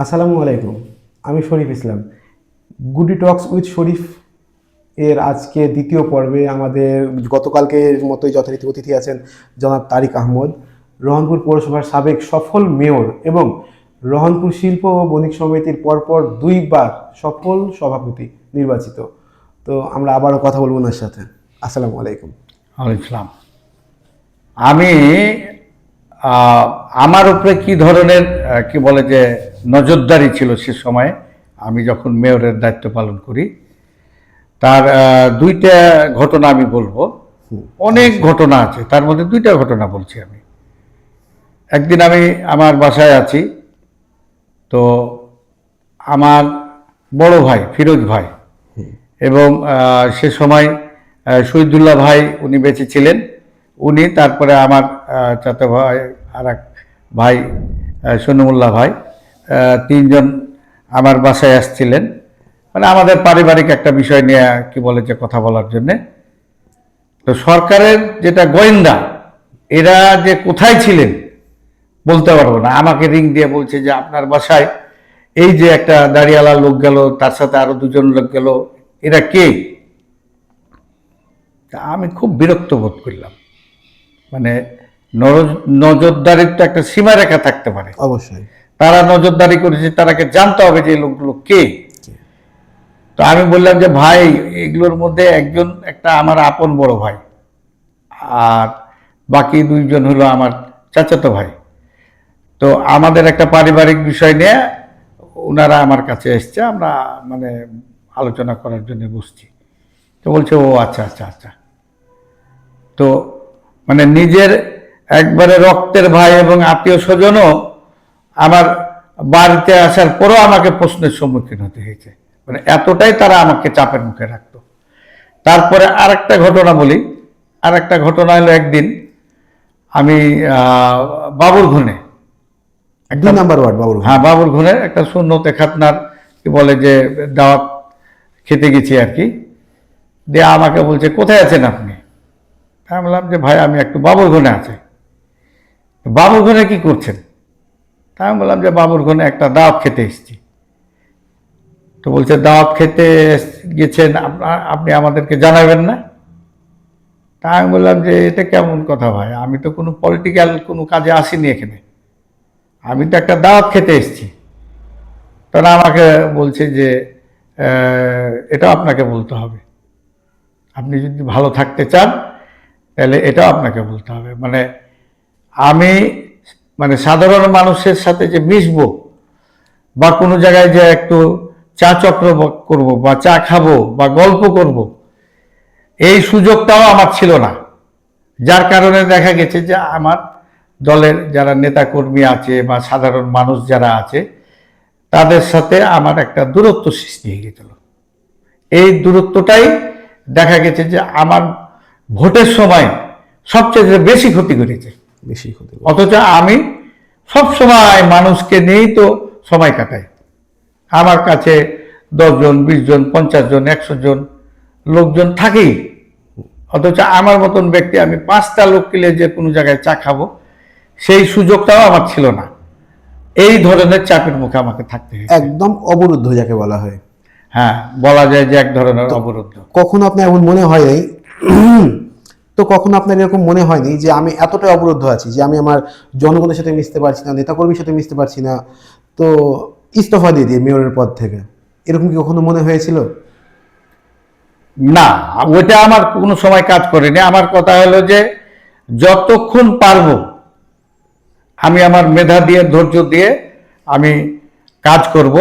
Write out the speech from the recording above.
আসসালামু আলাইকুম। আমি শরীফ ইসলাম। গুডি টক্স উইথ শরীফ এর আজকে দ্বিতীয় পর্বে আমাদের গতকালকের মতোই যথারীতি অতিথি আছেন জনাব তারিক আহমদ, রহনপুর পৌরসভার সাবেক সফল মেয়র এবং রহনপুর শিল্প ও বণিক সমিতির পরপর দুইবার সফল সভাপতি নির্বাচিত। তো আমরা আবারও কথা বলবো ওনার সাথে। আসসালামু আলাইকুম। ওয়ালাইকুম আসসালাম। আমি আমার উপরে কি ধরনের কি বলে যে নজরদারি ছিল সে সময়, আমি যখন মেয়রের দায়িত্ব পালন করি, তার দুইটা ঘটনা আমি বলবো। অনেক ঘটনা আছে, তার মধ্যে দুইটা ঘটনা বলছি আমি। একদিন আমি আমার বাসায় আছি, তো আমার বড় ভাই ফিরোজ ভাই এবং সে সময় শহীদুল্লাহ ভাই উনি বেঁচে ছিলেন, উনি, তারপরে আমার চাচা ভাই আর এক ভাই সনুমুল্লাহ ভাই, তিনজন আমার বাসায় আসছিলেন, মানে আমাদের পারিবারিক একটা বিষয় নিয়ে কি বলে যে কথা বলার জন্যে। তো সরকারের যেটা গোয়েন্দা, এরা যে কোথায় ছিলেন বলতে পারবো না। আমাকে রিং দিয়ে বলছে যে আপনার বাসায় এই যে একটা দাড়িওয়ালা লোক গেল, তার সাথে আরো দুজন লোক গেল, এরা কে? আমি খুব বিরক্ত বোধ করলাম। মানে নজরদারির তো একটা সীমারেখা থাকতে পারে। অবশ্যই। তারা নজরদারি করেছে, তারাকে জানতে হবে যে এই লোকগুলো কে। তো আমি বললাম যে ভাই, এগুলোর মধ্যে একজন একটা আমার আপন বড় ভাই, আর বাকি দুইজন হলো আমার চাচাতো ভাই। তো আমাদের একটা পারিবারিক বিষয় নিয়ে ওনারা আমার কাছে এসছে, আমরা মানে আলোচনা করার জন্য বসছি। তো বলছে ও আচ্ছা আচ্ছা আচ্ছা। তো মানে নিজের একবারে রক্তের ভাই এবং আত্মীয় স্বজনও আমার বাড়িতে আসার পরও আমাকে প্রশ্নের সম্মুখীন হতে হয়েছে। মানে এতটাই তারা আমাকে চাপের মুখে রাখতো। তারপরে আরেকটা ঘটনা বলি। আরেকটা ঘটনা হলো, একদিন আমি বাবুরঘুনে, 2 নাম্বার ওয়ার্ড বাবুর। হ্যাঁ বাবুরঘুনে একটা সুন্নতে খাতনার কি বলে যে দাওয়াত খেতে গেছি আর কি। দিয়ে আমাকে বলছে কোথায় আছেন আপনি? আমি বললাম যে ভাই আমি একটু বাবুরঘুনে আছি। বাবুরঘুনে কি করছেন? তা আমি বললাম যে বাবুরঘুনে একটা দাওয়াত খেতে এসেছি। তো বলছে দাওয়াত খেতে গেছেন, আপনি আমাদেরকে জানাবেন না? তা আমি বললাম যে এটা কেমন কথা ভাই, আমি তো কোনো পলিটিক্যাল কোনো কাজে আসিনি এখানে, আমি তো একটা দাওয়াত খেতে এসেছি। তারা আমাকে বলছে যে এটাও আপনাকে বলতে হবে, আপনি যদি ভালো থাকতে চান তাহলে এটাও আপনাকে বলতে হবে। মানে আমি মানে সাধারণ মানুষের সাথে যে মিশবো বা কোনো জায়গায় যে একটু চা চক্র করব বা চা খাবো বা গল্প করব, এই সুযোগটাও আমার ছিল না। যার কারণে দেখা গেছে যে আমার দলের যারা নেতাকর্মী আছে বা সাধারণ মানুষ যারা আছে, তাদের সাথে আমার একটা দূরত্ব সৃষ্টি হয়ে গেছিল। এই দূরত্বটাই দেখা গেছে যে আমার ভোটের সময় সবচেয়ে বেশি ক্ষতি করেছে। বেশি ক্ষতি। অথচ আমি সব সময় মানুষকে নিয়েই তো সময় কাটাই। আমার কাছে 10 জন, 20 জন, 50 জন, 100 জন লোকজন থাকেই। অথচ আমার মতন ব্যক্তি, আমি 5টা লোক কিলে যে কোনো জায়গায় চা খাবো, সেই সুযোগটাও আমার ছিল না। এই ধরনের চাপের মুখে আমাকে থাকতে হয়েছে। একদম অবরুদ্ধ যাকে বলা হয়। হ্যাঁ, বলা যায় যে এক ধরনের অবরুদ্ধ। কখনো আপনার এমন মনে হয় নাই তো কখনো আপনার এরকম মনে হয়নি যে আমি এতটাই অবরুদ্ধ আছি যে আমি আমার জনগণের সাথে মিশতে পারছি না, নেতাকর্মীর সাথে মিশতে পারছি না, তো ইস্তফা দিয়ে দিই মেয়রের পদ থেকে, এরকম কি কখনো মনে হয়েছিল? না, ওইটা আমার কোনো সময় কাজ করেনি। আমার কথা হলো যে যতক্ষণ পারবো আমি আমার মেধা দিয়ে, ধৈর্য দিয়ে আমি কাজ করব।